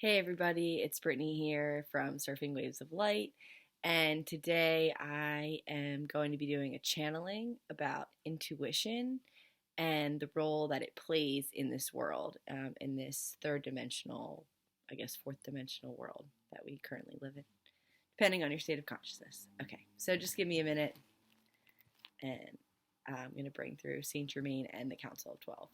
Hey everybody, it's Brittany here from Surfing Waves of Light, and today I am going to be doing a channeling about intuition and the role that it plays in this world, in this third dimensional, I guess fourth dimensional world that we currently live in, depending on your state of consciousness. Okay, so just give me a minute, and I'm going to bring through Saint Germain and the Council of 12.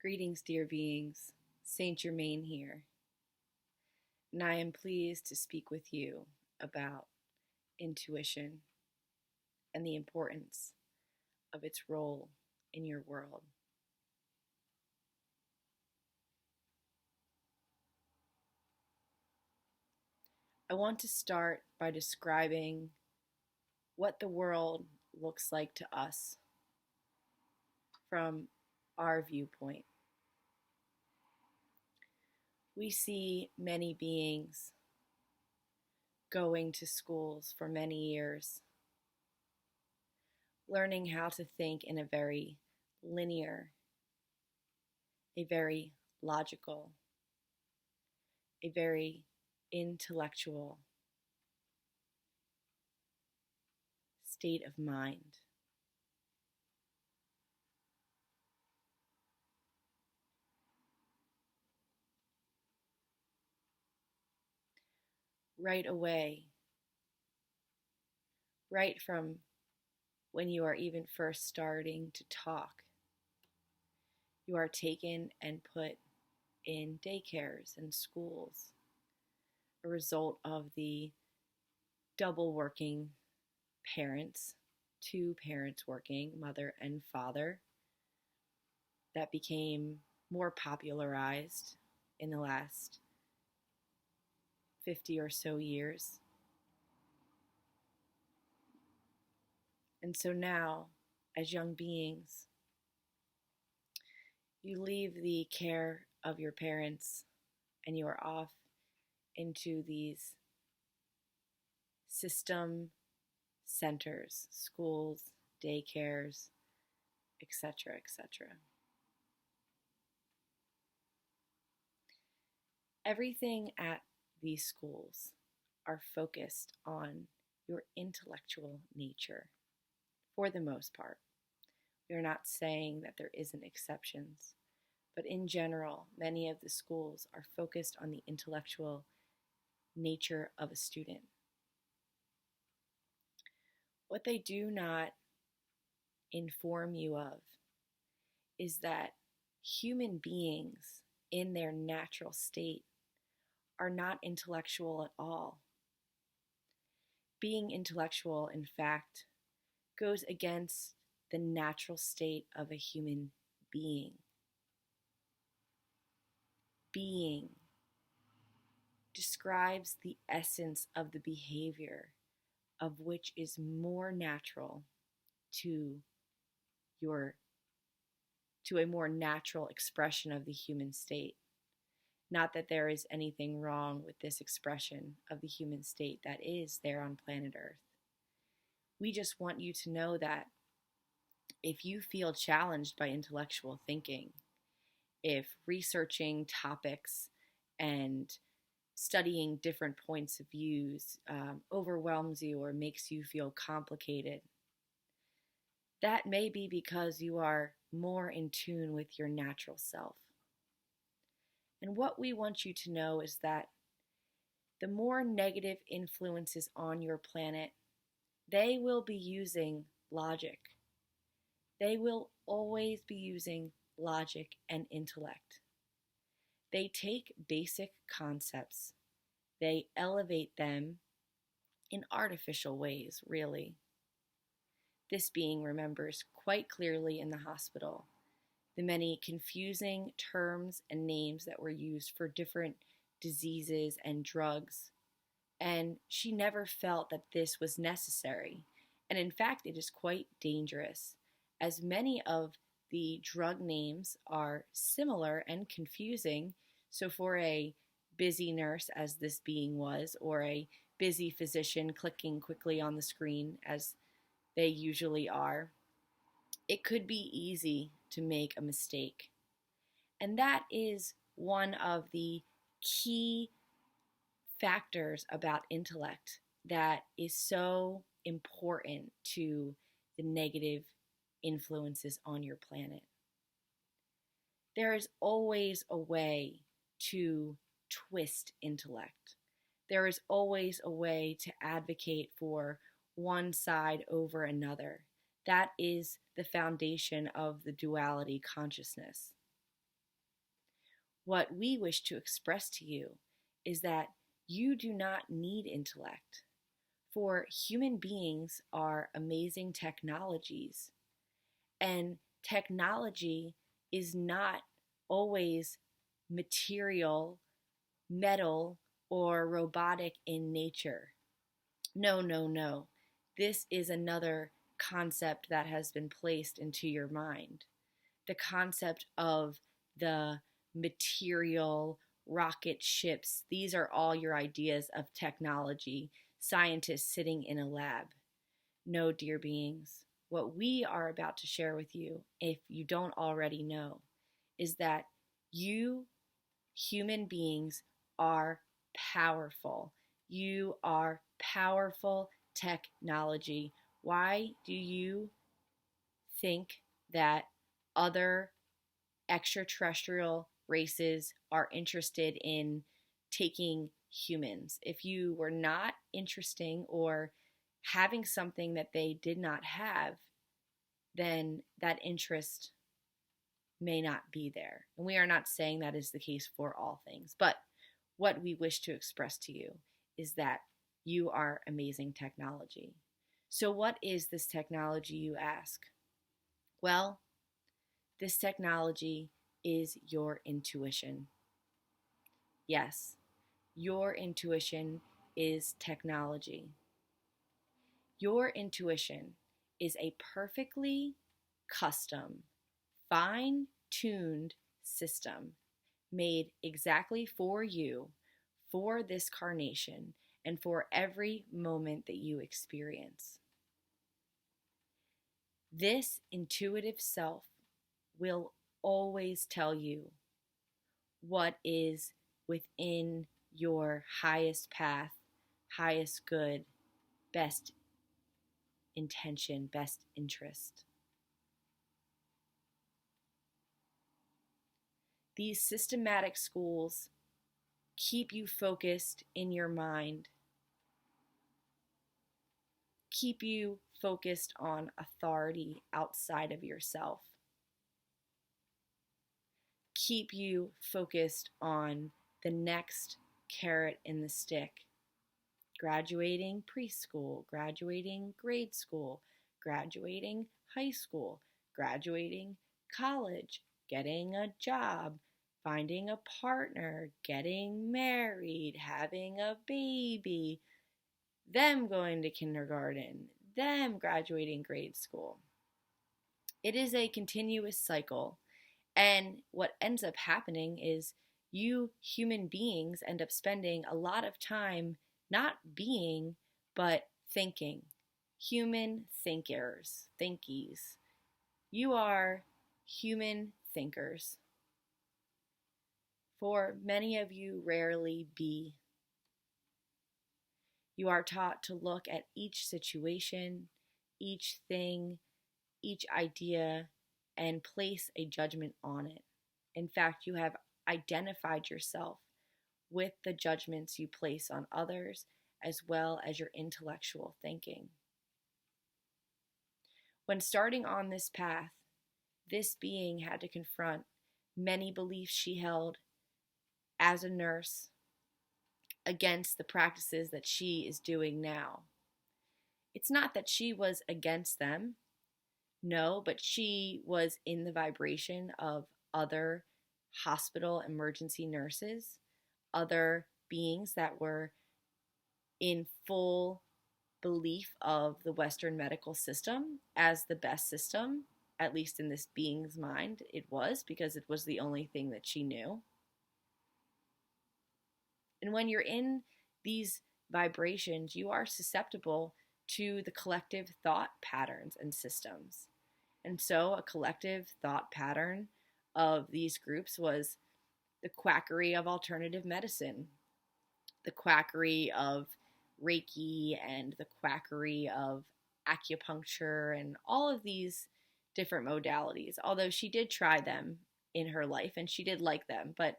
Greetings, dear beings. Saint Germain here, and I am pleased to speak with you about intuition and the importance of its role in your world. I want to start by describing what the world looks like to us from our viewpoint. We see many beings going to schools for many years, learning how to think in a very linear, a very logical, a very intellectual state of mind. Right away, right from when you are even first starting to talk, you are taken and put in daycares and schools, a result of the double working parents, two parents working, mother and father, that became more popularized in the last 50 or so years. And so now, as young beings, you leave the care of your parents and you are off into these system centers, schools, daycares, etc., etc. Everything at these schools are focused on your intellectual nature for the most part. We're not saying that there isn't exceptions, but in general, many of the schools are focused on the intellectual nature of a student. What they do not inform you of is that human beings in their natural state are not intellectual at all. Being intellectual, in fact, goes against the natural state of a human being. Being describes the essence of the behavior of which is more natural to your to a more natural expression of the human state. Not that there is anything wrong with this expression of the human state that is there on planet Earth. We just want you to know that if you feel challenged by intellectual thinking, if researching topics and studying different points of views overwhelms you or makes you feel complicated, that may be because you are more in tune with your natural self. And what we want you to know is that the more negative influences on your planet they will be using logic. They will always be using logic and intellect. They take basic concepts, they elevate them in artificial ways, really. This being remembers quite clearly in the hospital the many confusing terms and names that were used for different diseases and drugs. And she never felt that this was necessary. And in fact, it is quite dangerous, as many of the drug names are similar and confusing. So, for a busy nurse, as this being was, or a busy physician clicking quickly on the screen, as they usually are, it could be easy to make a mistake. And that is one of the key factors about intellect that is so important to the negative influences on your planet. There is always a way to twist intellect. There is always a way to advocate for one side over another. That is the foundation of the duality consciousness. What we wish to express to you is that you do not need intellect, for human beings are amazing technologies, and technology is not always material, metal, or robotic in nature. No, no, no. This is another concept that has been placed into your mind. The concept of the material, rocket ships, these are all your ideas of technology, scientists sitting in a lab. No, dear beings, what we are about to share with you, if you don't already know, is that you, human beings, are powerful. You are powerful technology. Why do you think that other extraterrestrial races are interested in taking humans? If you were not interesting or having something that they did not have, then that interest may not be there. And we are not saying that is the case for all things, but what we wish to express to you is that you are amazing technology. So, what is this technology, you ask? Well, this technology is your intuition. Yes, your intuition is technology. Your intuition is a perfectly custom, fine-tuned system made exactly for you, for this carnation, and for every moment that you experience. This intuitive self will always tell you what is within your highest path, highest good, best intention, best interest. These systematic schools keep you focused in your mind, keep you focused on authority outside of yourself, keep you focused on the next carrot in the stick. Graduating preschool, graduating grade school, graduating high school, graduating college, getting a job, finding a partner, getting married, having a baby, them going to kindergarten, them graduating grade school. It is a continuous cycle, and what ends up happening is you human beings end up spending a lot of time not being, but thinking. Human thinkers, thinkees. You are human thinkers. For many of you, rarely be. You are taught to look at each situation, each thing, each idea, and place a judgment on it. In fact, you have identified yourself with the judgments you place on others, as well as your intellectual thinking. When starting on this path, this being had to confront many beliefs she held as a nurse against the practices that she is doing now. It's not that she was against them, no, but she was in the vibration of other hospital emergency nurses, other beings that were in full belief of the Western medical system as the best system, at least in this being's mind. It was, because it was the only thing that she knew. And when you're in these vibrations, you are susceptible to the collective thought patterns and systems. And so a collective thought pattern of these groups was the quackery of alternative medicine, the quackery of Reiki, and the quackery of acupuncture, and all of these different modalities. Although she did try them in her life and she did like them, but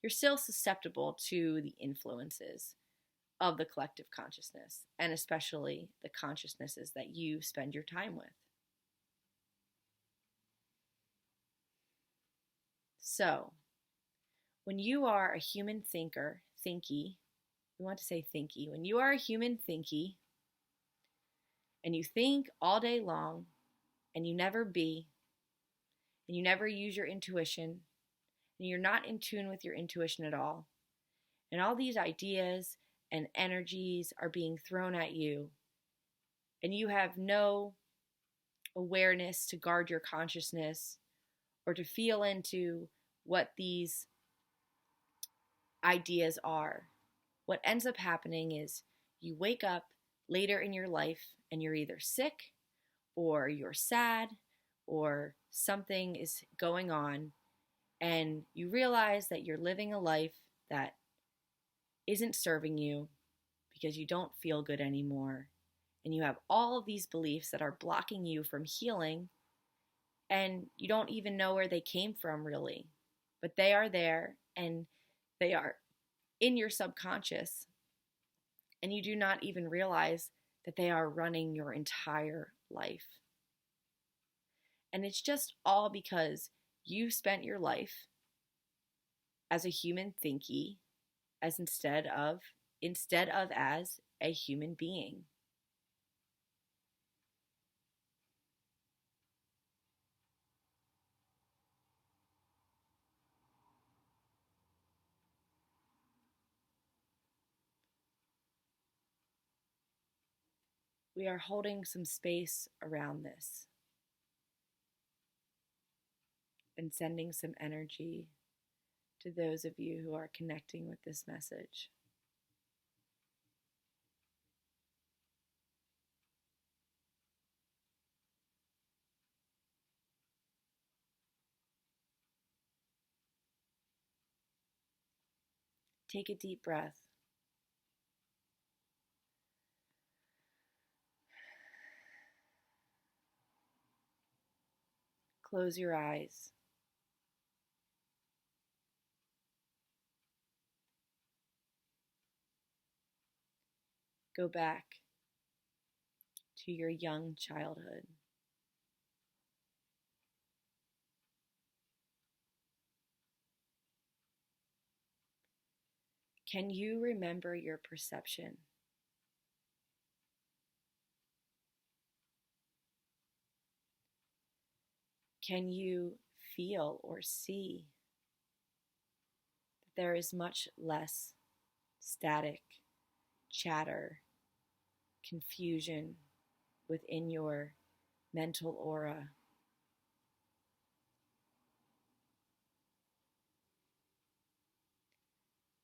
you're still susceptible to the influences of the collective consciousness, and especially the consciousnesses that you spend your time with. So, when you are a human thinker, thinkee, we want to say thinkee, when you are a human thinkee, and you think all day long, and you never be, and you never use your intuition, and you're not in tune with your intuition at all, and all these ideas and energies are being thrown at you, and you have no awareness to guard your consciousness or to feel into what these ideas are, what ends up happening is you wake up later in your life and you're either sick or you're sad or something is going on, and you realize that you're living a life that isn't serving you because you don't feel good anymore, and you have all of these beliefs that are blocking you from healing, and you don't even know where they came from really, but they are there and they are in your subconscious, and you do not even realize that they are running your entire life. And it's just all because you spent your life as a human thinkee, as instead of as a human being. We are holding some space around this and sending some energy to those of you who are connecting with this message. Take a deep breath. Close your eyes. Go back to your young childhood. Can you remember your perception? Can you feel or see that there is much less static, chatter, confusion within your mental aura?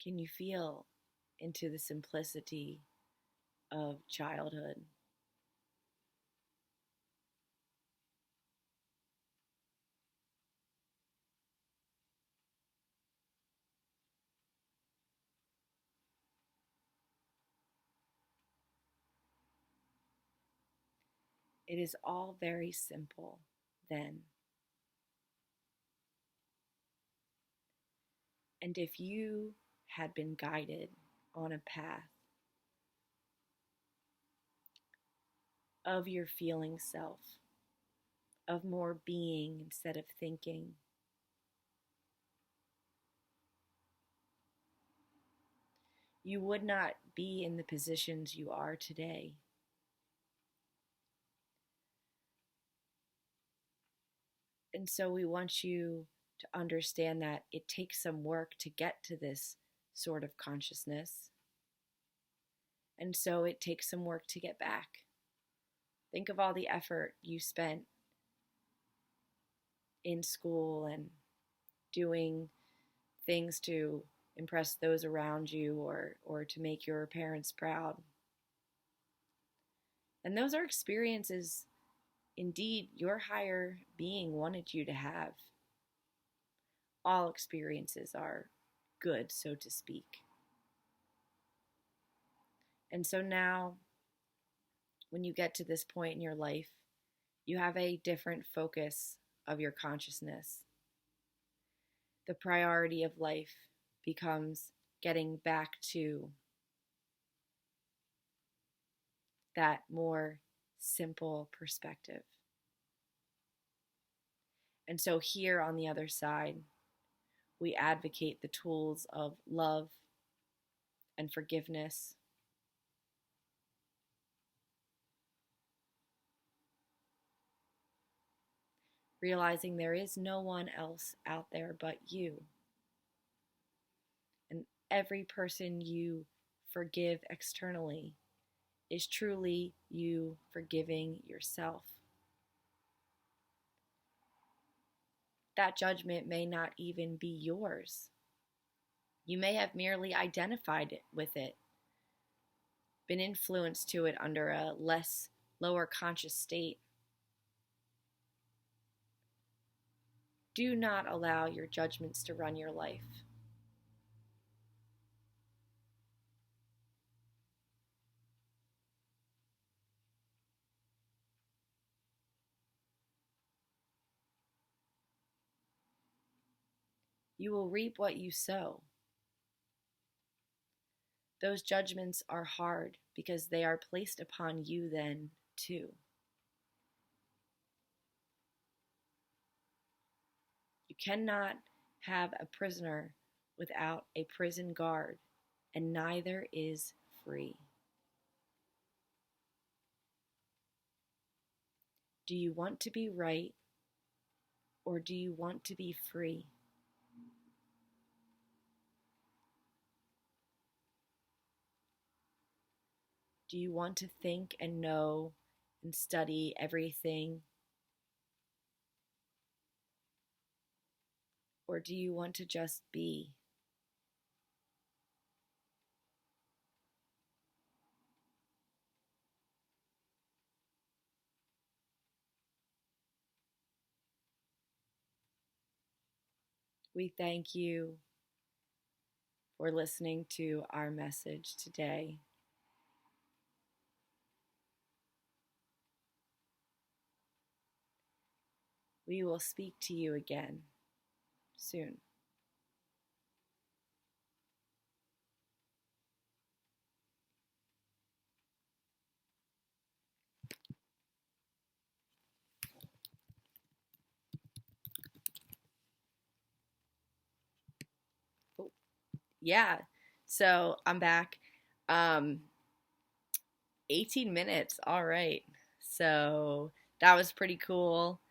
Can you feel into the simplicity of childhood? It is all very simple then. And if you had been guided on a path of your feeling self, of more being instead of thinking. You would not be in the positions you are today. And so we want you to understand that it takes some work to get to this sort of consciousness. And so it takes some work to get back. Think of all the effort you spent in school and doing things to impress those around you or to make your parents proud. And those are experiences indeed your higher being wanted you to have. All experiences are good, so to speak. And so now, when you get to this point in your life, you have a different focus of your consciousness. The priority of life becomes getting back to that more simple perspective. And so here on the other side, we advocate the tools of love and forgiveness, realizing there is no one else out there but you. And every person you forgive externally is truly you forgiving yourself. That judgment may not even be yours. You may have merely identified with it, been influenced to it under a lower conscious state. Do not allow your judgments to run your life. You will reap what you sow. Those judgments are hard because they are placed upon you then too. You cannot have a prisoner without a prison guard, and neither is free. Do you want to be right, or do you want to be free? Do you want to think and know and study everything? Or do you want to just be? We thank you for listening to our message today. We will speak to you again soon. Oh, yeah, so I'm back. 18 minutes. All right. So that was pretty cool.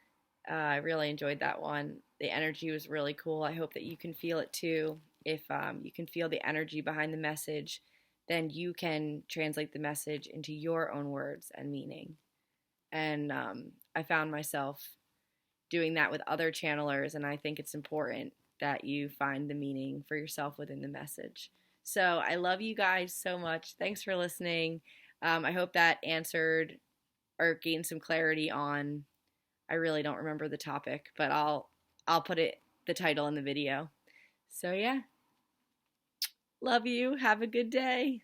I really enjoyed that one. The energy was really cool. I hope that you can feel it too. If you can feel the energy behind the message, then you can translate the message into your own words and meaning. And I found myself doing that with other channelers, and I think it's important that you find the meaning for yourself within the message. So I love you guys so much. Thanks for listening. I hope that answered or gained some clarity on, I really don't remember the topic, but I'll put the title in the video. So yeah. Love you. Have a good day.